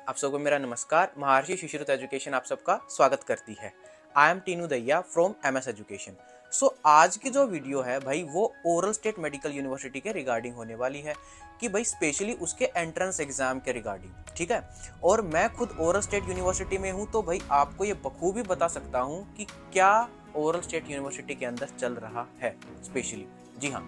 आप सबको मेरा नमस्कार। महर्षि शिशुरुत एजुकेशन आप सबका स्वागत करती है। आई एम टीनू दैया फ्रॉम एमएस एजुकेशन। सो आज की जो वीडियो है भाई वो ओरल स्टेट मेडिकल यूनिवर्सिटी के रिगार्डिंग होने वाली है कि भाई स्पेशली उसके एंट्रेंस एग्जाम के रिगार्डिंग, ठीक है। और मैं खुद ओरल स्टेट यूनिवर्सिटी में हूँ, तो भाई आपको ये बखूबी बता सकता हूँ कि क्या ओरल स्टेट यूनिवर्सिटी के अंदर चल रहा है स्पेशली। जी हाँ,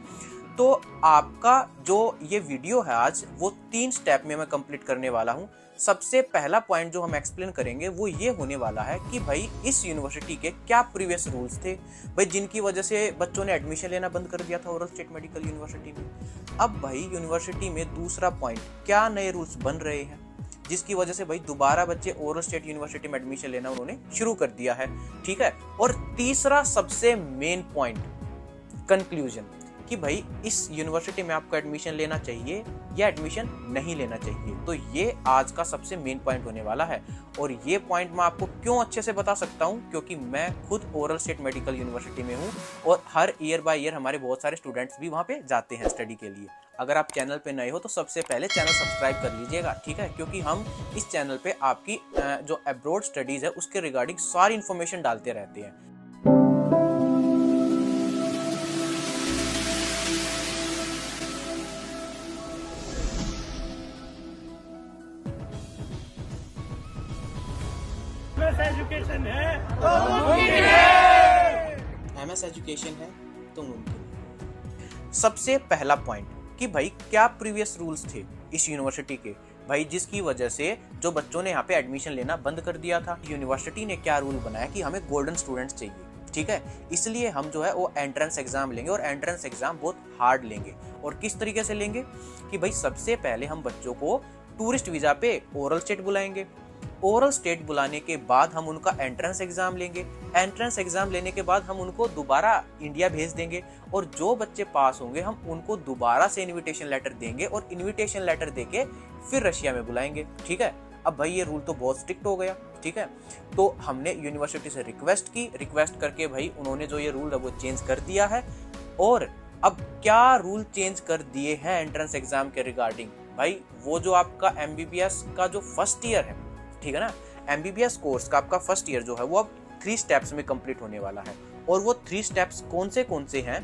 तो आपका जो ये वीडियो है आज वो 3 स्टेप में मैं कंप्लीट करने वाला हूँ। सबसे पहला पॉइंट जो हम एक्सप्लेन करेंगे वो ये होने वाला है कि भाई इस यूनिवर्सिटी के क्या प्रीवियस रूल्स थे भाई, जिनकी वजह से बच्चों ने एडमिशन लेना बंद कर दिया था ओरल स्टेट मेडिकल यूनिवर्सिटी में। अब भाई यूनिवर्सिटी में दूसरा पॉइंट, क्या नए रूल्स बन रहे हैं जिसकी वजह से भाई दोबारा बच्चे ओरल स्टेट यूनिवर्सिटी में एडमिशन लेना उन्होंने शुरू कर दिया है, ठीक है। और तीसरा सबसे मेन पॉइंट, कंक्लूजन, कि भाई इस यूनिवर्सिटी में आपको एडमिशन लेना चाहिए या एडमिशन नहीं लेना चाहिए। तो ये आज का सबसे मेन पॉइंट होने वाला है। और ये पॉइंट मैं आपको क्यों अच्छे से बता सकता हूँ, क्योंकि मैं खुद ओरल स्टेट मेडिकल यूनिवर्सिटी में हूँ और हर ईयर बाय ईयर हमारे बहुत सारे स्टूडेंट्स भी वहाँ पे जाते हैं स्टडी के लिए। अगर आप चैनल पे नए हो तो सबसे पहले चैनल सब्सक्राइब कर लीजिएगा, ठीक है, क्योंकि हम इस चैनल पे आपकी जो अब्रॉड स्टडीज है उसके रिगार्डिंग सारी इन्फॉर्मेशन डालते रहते हैं। एजुकेशन है तो मुमकिन है। एमएस एजुकेशन है तो मुमकिन है। सबसे पहला पॉइंट कि भाई क्या प्रीवियस रूल्स थे इस यूनिवर्सिटी के, भाई जिसकी वजह से जो बच्चों ने यहाँ पे एडमिशन लेना बंद कर दिया था। यूनिवर्सिटी ने क्या रूल बनाया कि हमें गोल्डन स्टूडेंट्स चाहिए, ठीक है, इसलिए हम जो है वो एंट्रेंस एग्जाम लेंगे और एंट्रेंस एग्जाम बहुत हार्ड लेंगे। और किस तरीके से लेंगे कि भाई सबसे पहले हम बच्चों को टूरिस्ट वीजा पे ओरल स्टेट बुलाएंगे। ओरल स्टेट बुलाने के बाद हम उनका एंट्रेंस एग्जाम लेंगे। एंट्रेंस एग्जाम लेने के बाद हम उनको दोबारा इंडिया भेज देंगे और जो बच्चे पास होंगे हम उनको दोबारा से इनविटेशन लेटर देंगे और इनविटेशन लेटर देके फिर रशिया में बुलाएंगे, ठीक है। अब भाई ये रूल तो बहुत स्ट्रिक्ट हो गया, ठीक है। तो हमने यूनिवर्सिटी से रिक्वेस्ट करके भाई उन्होंने जो ये रूल है वो चेंज कर दिया है। और अब क्या रूल चेंज कर दिए हैं एंट्रेंस एग्जाम के रिगार्डिंग, भाई वो जो आपका एमबीबीएस का जो फर्स्ट ईयर है, ठीक है ना, एमबीबीएस कोर्स का आपका फर्स्ट ईयर जो है वो अब 3 स्टेप्स में कंप्लीट होने वाला है। और वो 3 स्टेप्स कौन से हैं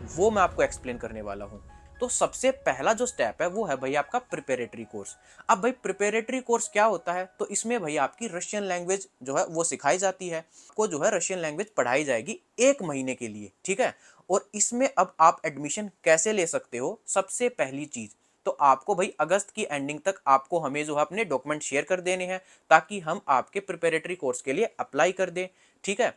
वो मैं आपको एक्सप्लेन करने वाला हूँ। तो सबसे पहला जो स्टेप है वो है भाई आपका प्रिपरेटरी कोर्स। अब भाई प्रिपरेटरी कोर्स क्या होता है, तो इसमें भाई आपकी रशियन लैंग्वेज जो है वो सिखाई जाती है, आपको जो है रशियन लैंग्वेज पढ़ाई जाएगी 1 महीने के लिए, ठीक है। और इसमें अब आप एडमिशन कैसे ले सकते हो, सबसे पहली चीज तो आपको भाई अगस्त की एंडिंग तक आपको हमें जो है अपने डॉक्यूमेंट शेयर कर देने हैं ताकि हम आपके प्रिपरेटरी कोर्स के लिए अप्लाई कर दें, ठीक है।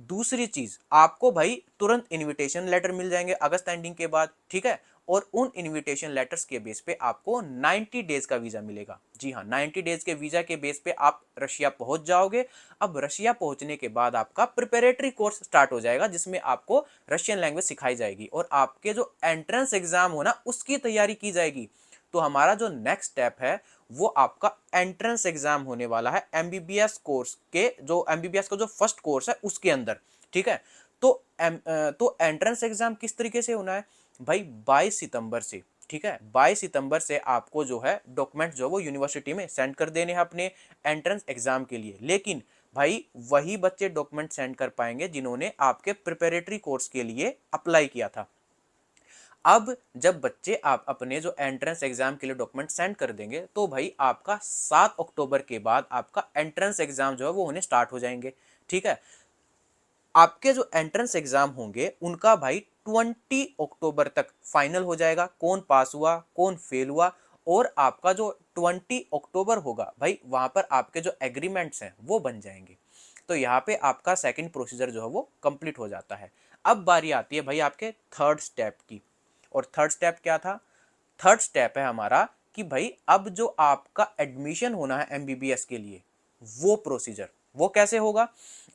दूसरी चीज, आपको भाई तुरंत इनविटेशन लेटर मिल जाएंगे अगस्त एंडिंग के बाद, ठीक है। और उन इनविटेशन लेटर्स के बेस पे आपको 90 डेज का वीजा मिलेगा। जी हाँ, 90 डेज के वीजा के बेस पे आप रशिया पहुंच जाओगे। अब रशिया पहुंचने के बाद आपका प्रिपरेटरी कोर्स स्टार्ट हो जाएगा जिसमें आपको रशियन लैंग्वेज सिखाई जाएगी और आपके जो एंट्रेंस एग्जाम होना उसकी तैयारी की जाएगी। तो हमारा जो नेक्स्ट स्टेप है वो आपका एंट्रेंस एग्जाम होने वाला है एमबीबीएस कोर्स के, जो एमबीबीएस का जो फर्स्ट कोर्स है उसके अंदर, ठीक है। तो एंट्रेंस एग्जाम किस तरीके से होना है भाई, 22 सितंबर से, ठीक है, 22 सितंबर से आपको जो है डॉक्यूमेंट जो वो यूनिवर्सिटी में सेंड कर देने हैं अपने एंट्रेंस एग्जाम के लिए। लेकिन भाई वही बच्चे डॉक्यूमेंट सेंड कर पाएंगे जिन्होंने आपके प्रिपरेटरी कोर्स के लिए अप्लाई किया था। अब जब बच्चे आप अपने जो एंट्रेंस एग्जाम के लिए डॉक्यूमेंट सेंड कर देंगे तो भाई आपका 7 अक्टूबर के बाद आपका एंट्रेंस एग्जाम जो है वो होने स्टार्ट हो जाएंगे, ठीक है। आपके जो एंट्रेंस एग्जाम होंगे उनका भाई 20 अक्टूबर तक फाइनल हो जाएगा, कौन पास हुआ कौन फेल हुआ। और आपका जो 20 अक्टूबर होगा भाई वहां पर आपके जो एग्रीमेंट्स हैं वो बन जाएंगे। तो यहाँ पे आपका सेकंड प्रोसीजर जो है वो कंप्लीट हो जाता है। अब बारी आती है भाई आपके थर्ड स्टेप की। और थर्ड स्टेप क्या था, थर्ड स्टेप है हमारा कि भाई अब जो आपका एडमिशन होना है एमबीबीएस के लिए वो प्रोसीजर वो कैसे होगा।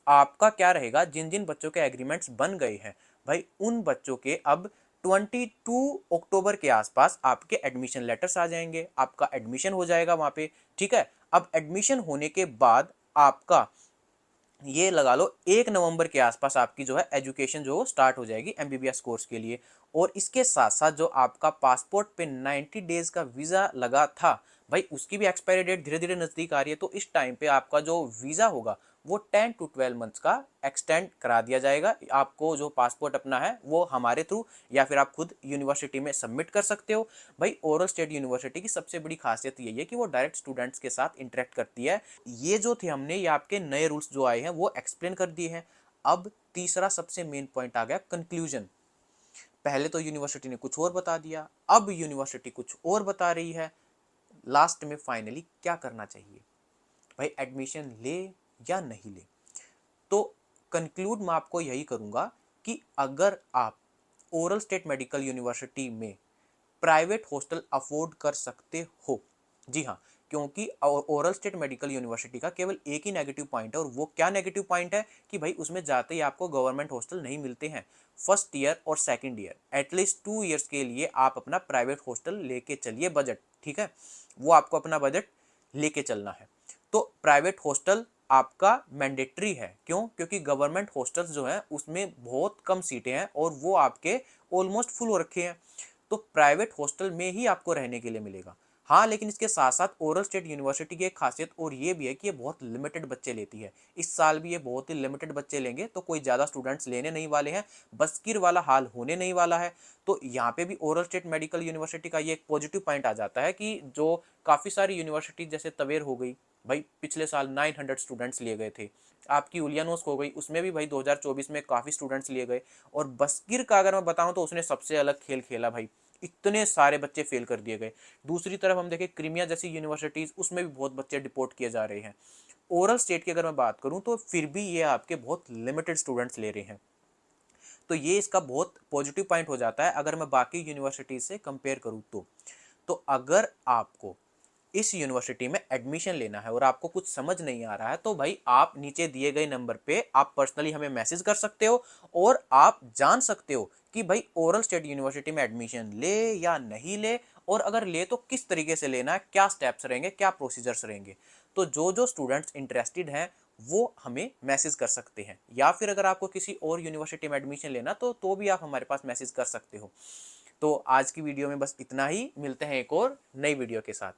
आपका क्या रहेगा, जिन जिन बच्चों के एग्रीमेंट्स बन गए हैं भाई उन बच्चों के अब 22 अक्टूबर के आसपास आपके एडमिशन लेटर्स आ जाएंगे, आपका एडमिशन हो जाएगा वहां पे, ठीक है। अब एडमिशन होने के बाद आपका ये लगा लो 1 नवंबर के आसपास आपकी जो है एजुकेशन जो स्टार्ट हो जाएगी एमबीबीएस कोर्स के लिए। और इसके साथ साथ जो आपका पासपोर्ट पे 90 डेज का वीज़ा लगा था भाई उसकी भी एक्सपायरी डेट धीरे धीरे नज़दीक आ रही है, तो इस टाइम पे आपका जो वीज़ा होगा वो 10 to 12 मंथ्स का एक्सटेंड करा दिया जाएगा। आपको जो पासपोर्ट अपना है वो हमारे थ्रू या फिर आप खुद यूनिवर्सिटी में सबमिट कर सकते हो। भाई ओरल स्टेट यूनिवर्सिटी की सबसे बड़ी खासियत यही है कि वो डायरेक्ट स्टूडेंट्स के साथ इंटरेक्ट करती है। ये जो थे हमने ये आपके नए रूल्स जो आए हैं वो एक्सप्लेन कर दिए हैं। अब तीसरा सबसे मेन पॉइंट आ गया कंक्लूजन। पहले तो यूनिवर्सिटी ने कुछ और बता दिया, अब यूनिवर्सिटी कुछ और बता रही है। लास्ट में फाइनली क्या करना चाहिए भाई, एडमिशन ले या नहीं ले? तो कंक्लूड मैं आपको यही करूंगा कि अगर आप ओरल स्टेट मेडिकल यूनिवर्सिटी में प्राइवेट हॉस्टल अफोर्ड कर सकते हो, जी हाँ, क्योंकि ओरल स्टेट मेडिकल यूनिवर्सिटी का केवल एक ही नेगेटिव पॉइंट है, और वो क्या नेगेटिव पॉइंट है कि भाई उसमें जाते ही आपको गवर्नमेंट हॉस्टल नहीं मिलते हैं। फर्स्ट ईयर और सेकंड ईयर एटलीस्ट 2 ईयर्स के लिए आप अपना प्राइवेट हॉस्टल लेके चलिए, बजट ठीक है, वो आपको अपना बजट लेके चलना है। तो प्राइवेट हॉस्टल आपका मैंडेटरी है, क्यों? क्योंकि गवर्नमेंट हॉस्टल्स जो हैं उसमें बहुत कम सीटें हैं और वो आपके ऑलमोस्ट फुल हो रखे हैं, तो प्राइवेट हॉस्टल में ही आपको रहने के लिए मिलेगा। हाँ, लेकिन इसके साथ साथ ओरल स्टेट यूनिवर्सिटी की एक खासियत और ये भी है कि ये बहुत लिमिटेड बच्चे लेती है। इस साल भी ये बहुत ही लिमिटेड बच्चे लेंगे, तो कोई ज़्यादा स्टूडेंट्स लेने नहीं वाले हैं, बसकिर वाला हाल होने नहीं वाला है। तो यहाँ पे भी ओरल स्टेट मेडिकल यूनिवर्सिटी का ये एक पॉजिटिव पॉइंट आ जाता है कि जो काफ़ी सारी यूनिवर्सिटी जैसे तवेर हो गई, भाई पिछले साल 900 स्टूडेंट्स लिए गए थे। आपकी उलियानोस हो गई, उसमें भी भाई 2024 में काफ़ी स्टूडेंट्स लिए गए। और बसकिर का अगर मैं बताऊं तो उसने सबसे अलग खेल खेला भाई, इतने सारे बच्चे फेल कर दिए गए। दूसरी तरफ हम देखें क्रीमिया जैसी यूनिवर्सिटीज़, उसमें भी बहुत बच्चे डिपोर्ट किए जा रहे हैं। ओरल स्टेट की अगर मैं बात करूं तो फिर भी ये आपके बहुत लिमिटेड स्टूडेंट्स ले रहे हैं, तो ये इसका बहुत पॉजिटिव पॉइंट हो जाता है अगर मैं बाकी यूनिवर्सिटीज़ से कंपेयर करूँ तो अगर आपको इस यूनिवर्सिटी में एडमिशन लेना है और आपको कुछ समझ नहीं आ रहा है, तो भाई आप नीचे दिए गए नंबर पे आप पर्सनली हमें मैसेज कर सकते हो और आप जान सकते हो कि भाई ओरल स्टेट यूनिवर्सिटी में एडमिशन ले या नहीं ले, और अगर ले तो किस तरीके से लेना है, क्या स्टेप्स रहेंगे, क्या प्रोसीजर्स रहेंगे। तो जो स्टूडेंट्स इंटरेस्टेड हैं वो हमें मैसेज कर सकते हैं, या फिर अगर आपको किसी और यूनिवर्सिटी में एडमिशन लेना तो भी आप हमारे पास मैसेज कर सकते हो। तो आज की वीडियो में बस इतना ही, मिलते हैं एक और नई वीडियो के साथ।